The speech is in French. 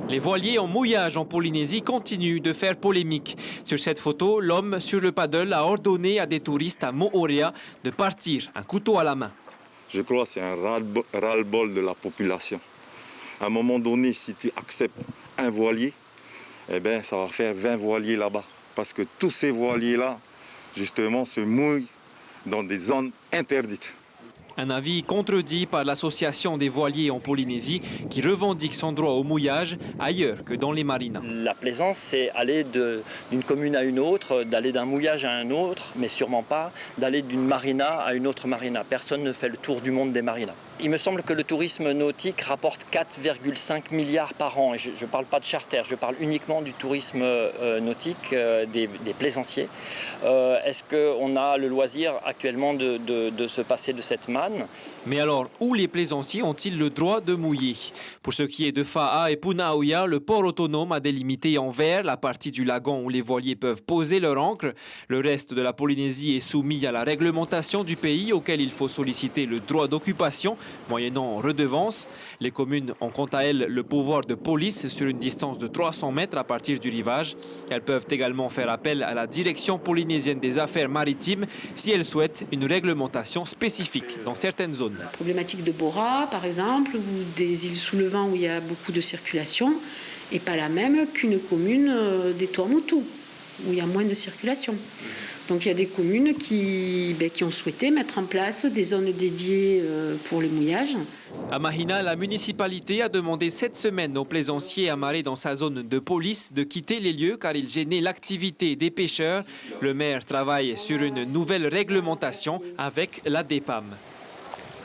Les voiliers en mouillage en Polynésie continuent de faire polémique. Sur cette photo, l'homme sur le paddle a ordonné à des touristes à Moorea de partir, un couteau à la main. Je crois que c'est un ras-le-bol de la population. À un moment donné, si tu acceptes un voilier, eh bien, ça va faire 20 voiliers là-bas. Parce que tous ces voiliers-là, justement, se mouillent dans des zones interdites. Un avis contredit par l'association des voiliers en Polynésie qui revendique son droit au mouillage ailleurs que dans les marinas. La plaisance, c'est aller d'une commune à une autre, d'aller d'un mouillage à un autre, mais sûrement pas d'aller d'une marina à une autre marina. Personne ne fait le tour du monde des marinas. Il me semble que le tourisme nautique rapporte 4,5 milliards par an. Et je ne parle pas de charter, je parle uniquement du tourisme nautique, des plaisanciers. Est-ce qu'on a le loisir actuellement de se passer de cette manne? Mais alors, où les plaisanciers ont-ils le droit de mouiller? Pour ce qui est de Fa'a et Punauia, le port autonome a délimité en vert la partie du lagon où les voiliers peuvent poser leur ancre. Le reste de la Polynésie est soumis à la réglementation du pays auquel il faut solliciter le droit d'occupation, moyennant redevance. Les communes ont quant à elles le pouvoir de police sur une distance de 300 mètres à partir du rivage. Elles peuvent également faire appel à la direction polynésienne des affaires maritimes si elles souhaitent une réglementation spécifique dans certaines zones. La problématique de Bora, par exemple, ou des îles sous le vent où il y a beaucoup de circulation, n'est pas la même qu'une commune des Tuamotu, où il y a moins de circulation. Donc il y a des communes qui ont souhaité mettre en place des zones dédiées pour le mouillage. À Mahina, la municipalité a demandé cette semaine aux plaisanciers amarrés dans sa zone de police de quitter les lieux car ils gênaient l'activité des pêcheurs. Le maire travaille sur une nouvelle réglementation avec la DEPAM.